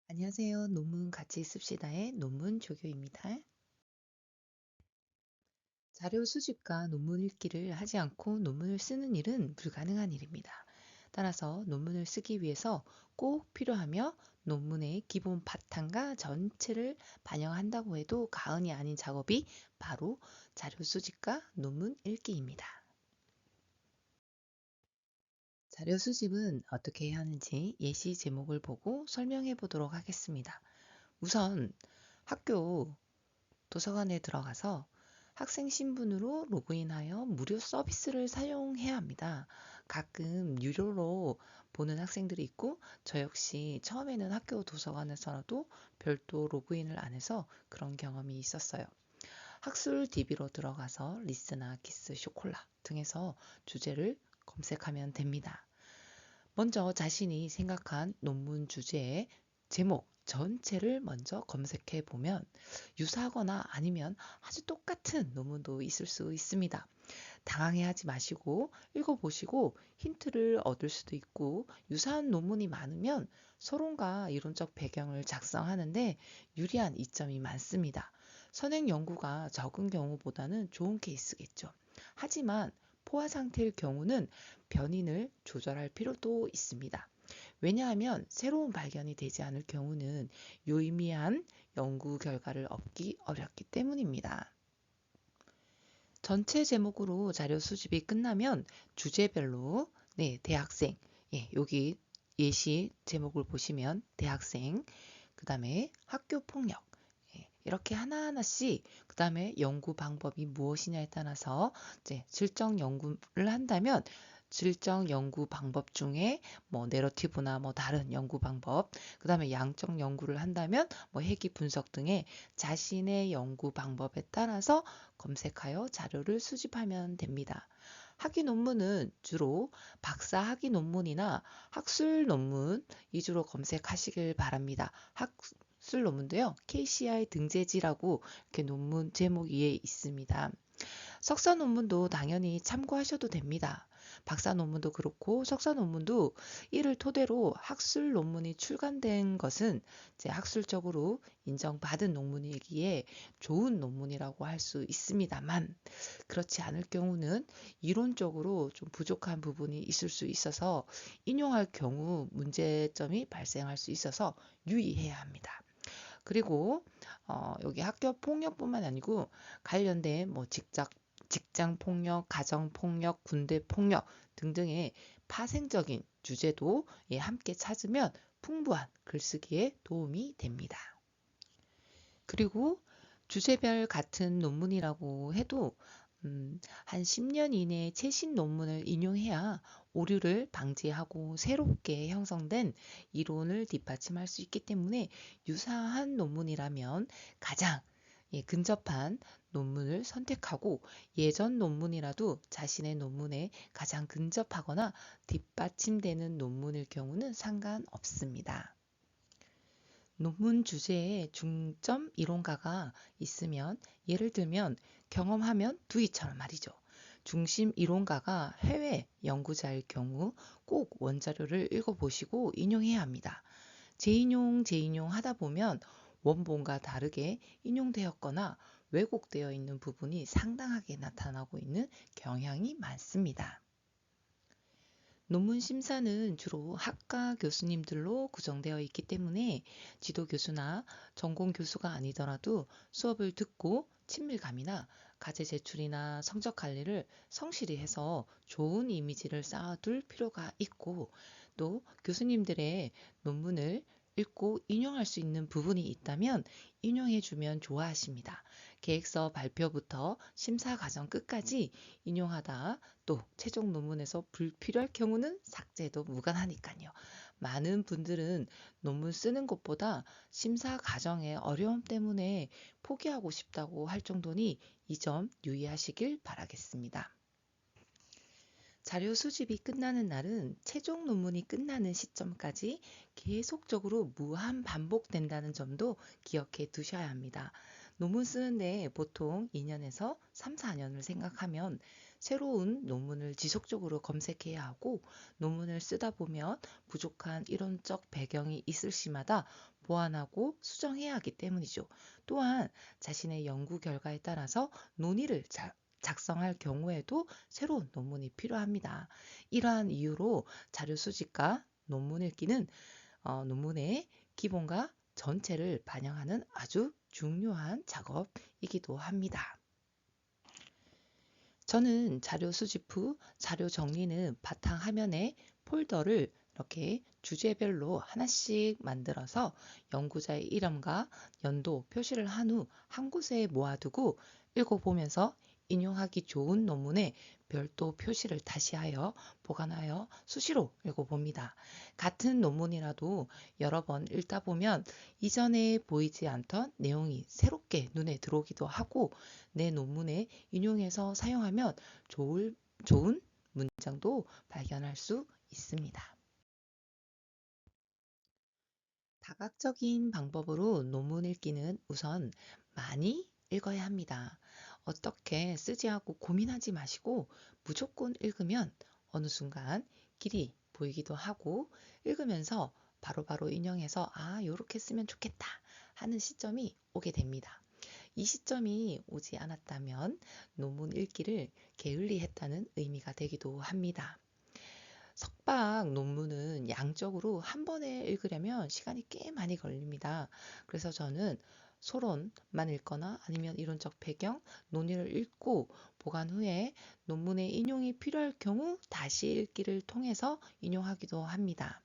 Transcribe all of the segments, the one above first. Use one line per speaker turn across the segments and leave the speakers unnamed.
안녕하세요. 논문 같이 씁시다의 논문 조교입니다. 자료 수집과 논문 읽기를 하지 않고 논문을 쓰는 일은 불가능한 일입니다. 따라서 논문을 쓰기 위해서 꼭 필요하며 논문의 기본 바탕과 전체를 반영한다고 해도 과언이 아닌 작업이 바로 자료 수집과 논문 읽기입니다. 자료 수집은 어떻게 해야 하는지 예시 제목을 보고 설명해 보도록 하겠습니다. 우선 학교 도서관에 들어가서 학생 신분으로 로그인하여 무료 서비스를 사용해야 합니다. 가끔 유료로 보는 학생들이 있고 저 역시 처음에는 학교 도서관에서라도 별도 로그인을 안 해서 그런 경험이 있었어요. 학술 DB로 들어가서 리스나 키스, 쇼콜라 등에서 주제를 검색하면 됩니다. 먼저 자신이 생각한 논문 주제의 제목 전체를 먼저 검색해 보면 유사하거나 아니면 아주 똑같은 논문도 있을 수 있습니다. 당황해하지 마시고 읽어보시고 힌트를 얻을 수도 있고 유사한 논문이 많으면 서론과 이론적 배경을 작성하는데 유리한 이점이 많습니다. 선행 연구가 적은 경우보다는 좋은 케이스겠죠. 하지만 포화 상태일 경우는 변인을 조절할 필요도 있습니다. 왜냐하면 새로운 발견이 되지 않을 경우는 유의미한 연구 결과를 얻기 어렵기 때문입니다. 전체 제목으로 자료 수집이 끝나면 주제별로 대학생, 여기 예시 제목을 보시면 대학생, 그 다음에 학교 폭력, 이렇게 하나하나씩 그 다음에 연구 방법이 무엇이냐에 따라서 이제 질적 연구를 한다면 질적 연구 방법 중에 뭐 내러티브나 뭐 다른 연구 방법, 그 다음에 양적 연구를 한다면 뭐 해기 분석 등의 자신의 연구 방법에 따라서 검색하여 자료를 수집하면 됩니다. 학위 논문은 주로 박사 학위 논문이나 학술 논문 위주로 검색하시길 바랍니다. 학술 논문도요, KCI 등재지라고 이렇게 논문 제목 위에 있습니다. 석사 논문도 당연히 참고하셔도 됩니다. 박사 논문도 그렇고 석사 논문도 이를 토대로 학술 논문이 출간된 것은 이제 학술적으로 인정받은 논문이기에 좋은 논문이라고 할 수 있습니다만 그렇지 않을 경우는 이론적으로 좀 부족한 부분이 있을 수 있어서 인용할 경우 문제점이 발생할 수 있어서 유의해야 합니다. 그리고 여기 학교 폭력뿐만 아니고 관련된 뭐 직장 폭력, 가정 폭력, 군대 폭력 등등의 파생적인 주제도 함께 찾으면 풍부한 글쓰기에 도움이 됩니다. 그리고 주제별 같은 논문이라고 해도 한 10년 이내에 최신 논문을 인용해야 오류를 방지하고 새롭게 형성된 이론을 뒷받침할 수 있기 때문에 유사한 논문이라면 가장 근접한 논문을 선택하고 예전 논문이라도 자신의 논문에 가장 근접하거나 뒷받침되는 논문일 경우는 상관없습니다. 논문 주제에 중점 이론가가 있으면 예를 들면 경험하면 두이처럼 말이죠. 중심 이론가가 해외 연구자일 경우 꼭 원자료를 읽어보시고 인용해야 합니다. 재인용 하다 보면 원본과 다르게 인용되었거나 왜곡되어 있는 부분이 상당하게 나타나고 있는 경향이 많습니다. 논문 심사는 주로 학과 교수님들로 구성되어 있기 때문에 지도 교수나 전공 교수가 아니더라도 수업을 듣고 친밀감이나 과제 제출이나 성적 관리를 성실히 해서 좋은 이미지를 쌓아둘 필요가 있고 또 교수님들의 논문을 읽고 인용할 수 있는 부분이 있다면 인용해주면 좋아하십니다. 계획서 발표부터 심사 과정 끝까지 인용하다 또 최종 논문에서 불필요할 경우는 삭제도 무관하니까요. 많은 분들은 논문 쓰는 것보다 심사 과정의 어려움 때문에 포기하고 싶다고 할 정도니 이 점 유의하시길 바라겠습니다. 자료 수집이 끝나는 날은 최종 논문이 끝나는 시점까지 계속적으로 무한 반복된다는 점도 기억해 두셔야 합니다. 논문 쓰는데 보통 2년에서 3, 4년을 생각하면 새로운 논문을 지속적으로 검색해야 하고 논문을 쓰다 보면 부족한 이론적 배경이 있을 시마다 보완하고 수정해야 하기 때문이죠. 또한 자신의 연구 결과에 따라서 논의를 작성할 경우에도 새로운 논문이 필요합니다. 이러한 이유로 자료 수집과 논문 읽기는 논문의 기본과 전체를 반영하는 아주 중요한 작업이기도 합니다. 저는 자료 수집 후 자료 정리는 바탕화면에 폴더를 이렇게 주제별로 하나씩 만들어서 연구자의 이름과 연도 표시를 한 후 한 곳에 모아두고 읽어보면서 인용하기 좋은 논문에 별도 표시를 다시 하여 보관하여 수시로 읽어봅니다. 같은 논문이라도 여러 번 읽다 보면 이전에 보이지 않던 내용이 새롭게 눈에 들어오기도 하고 내 논문에 인용해서 사용하면 좋은 문장도 발견할 수 있습니다. 다각적인 방법으로 논문 읽기는 우선 많이 읽어야 합니다. 어떻게 쓰지 하고 고민하지 마시고 무조건 읽으면 어느 순간 길이 보이기도 하고 읽으면서 바로바로 인용해서 요렇게 쓰면 좋겠다 하는 시점이 오게 됩니다. 이 시점이 오지 않았다면 논문 읽기를 게을리 했다는 의미가 되기도 합니다. 석박 논문은 양적으로 한 번에 읽으려면 시간이 꽤 많이 걸립니다. 그래서 저는 소론만 읽거나 아니면 이론적 배경, 논의를 읽고 보관 후에 논문의 인용이 필요할 경우 다시 읽기를 통해서 인용하기도 합니다.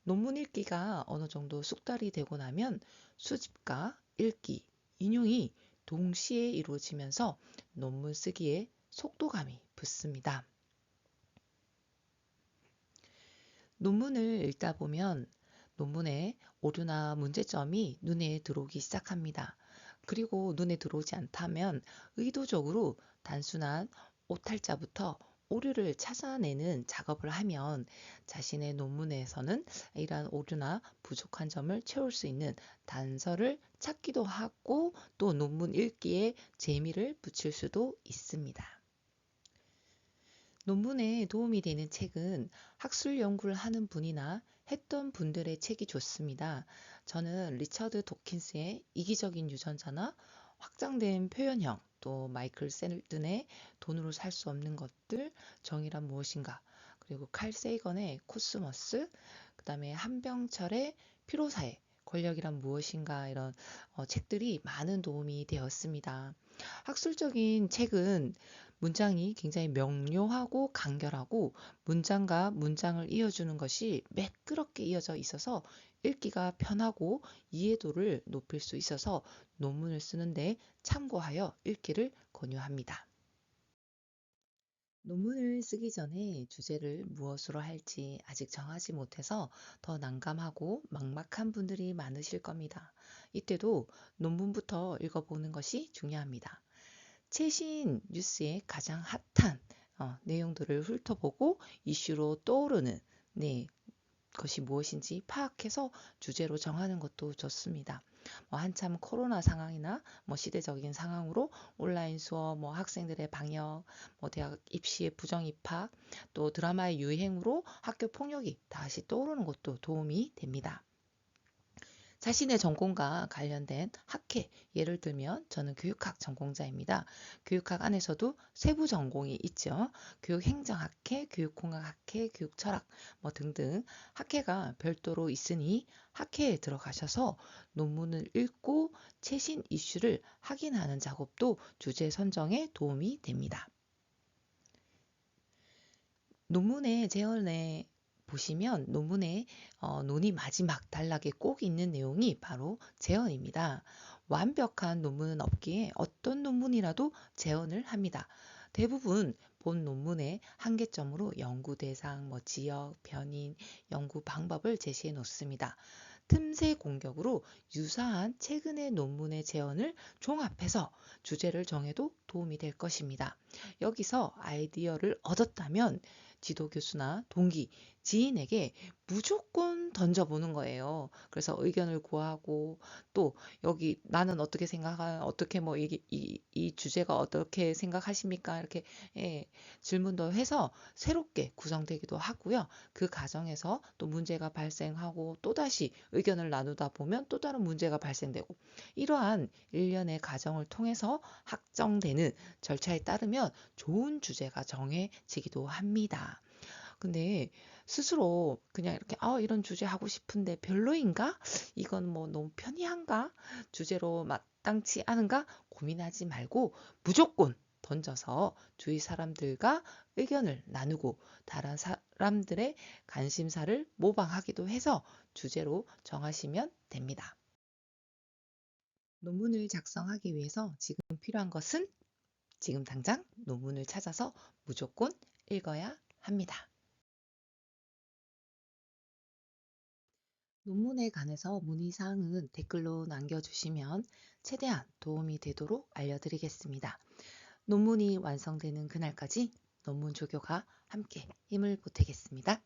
논문 읽기가 어느 정도 숙달이 되고 나면 수집과 읽기, 인용이 동시에 이루어지면서 논문 쓰기에 속도감이 붙습니다. 논문을 읽다 보면 논문의 오류나 문제점이 눈에 들어오기 시작합니다. 그리고 눈에 들어오지 않다면 의도적으로 단순한 오탈자부터 오류를 찾아내는 작업을 하면 자신의 논문에서는 이러한 오류나 부족한 점을 채울 수 있는 단서를 찾기도 하고 또 논문 읽기에 재미를 붙일 수도 있습니다. 논문에 도움이 되는 책은 학술 연구를 하는 분이나 했던 분들의 책이 좋습니다. 저는 리처드 도킨스의 이기적인 유전자나 확장된 표현형, 또 마이클 셀든의 돈으로 살 수 없는 것들, 정의란 무엇인가, 그리고 칼 세이건의 코스모스, 그 다음에 한병철의 피로사회, 권력이란 무엇인가 이런 책들이 많은 도움이 되었습니다. 학술적인 책은 문장이 굉장히 명료하고 간결하고 문장과 문장을 이어주는 것이 매끄럽게 이어져 있어서 읽기가 편하고 이해도를 높일 수 있어서 논문을 쓰는데 참고하여 읽기를 권유합니다. 논문을 쓰기 전에 주제를 무엇으로 할지 아직 정하지 못해서 더 난감하고 막막한 분들이 많으실 겁니다. 이때도 논문부터 읽어보는 것이 중요합니다. 최신 뉴스의 가장 핫한 내용들을 훑어보고 이슈로 떠오르는 것이 무엇인지 파악해서 주제로 정하는 것도 좋습니다. 한참 코로나 상황이나 시대적인 상황으로 온라인 수업, 학생들의 방역, 대학 입시의 부정 입학, 또 드라마의 유행으로 학교 폭력이 다시 떠오르는 것도 도움이 됩니다. 자신의 전공과 관련된 학회, 예를 들면 저는 교육학 전공자입니다. 교육학 안에서도 세부 전공이 있죠. 교육행정학회, 교육공학학회, 교육철학 등등 학회가 별도로 있으니 학회에 들어가셔서 논문을 읽고 최신 이슈를 확인하는 작업도 주제 선정에 도움이 됩니다. 논문의 제언에 보시면 논문의 논의 마지막 단락에 꼭 있는 내용이 바로 제언입니다. 완벽한 논문은 없기에 어떤 논문이라도 제언을 합니다. 대부분 본 논문의 한계점으로 연구 대상, 지역, 변인, 연구 방법을 제시해 놓습니다. 틈새 공격으로 유사한 최근의 논문의 제언을 종합해서 주제를 정해도 도움이 될 것입니다. 여기서 아이디어를 얻었다면 지도 교수나 동기, 지인에게 무조건 던져보는 거예요. 그래서 의견을 구하고 또 여기 나는 어떻게 생각하, 어떻게 뭐 이 주제가 어떻게 생각하십니까? 이렇게 예, 질문도 해서 새롭게 구성되기도 하고요. 그 과정에서 또 문제가 발생하고 또다시 의견을 나누다 보면 또 다른 문제가 발생되고 이러한 일련의 과정을 통해서 확정되는 절차에 따르면 좋은 주제가 정해지기도 합니다. 근데 스스로 그냥 이렇게 이런 주제 하고 싶은데 별로인가? 이건 뭐 너무 편의한가? 주제로 마땅치 않은가? 고민하지 말고 무조건 던져서 주위 사람들과 의견을 나누고 다른 사람들의 관심사를 모방하기도 해서 주제로 정하시면 됩니다. 논문을 작성하기 위해서 지금 필요한 것은 지금 당장 논문을 찾아서 무조건 읽어야 합니다. 논문에 관해서 문의사항은 댓글로 남겨주시면 최대한 도움이 되도록 알려드리겠습니다. 논문이 완성되는 그날까지 논문 조교가 함께 힘을 보태겠습니다.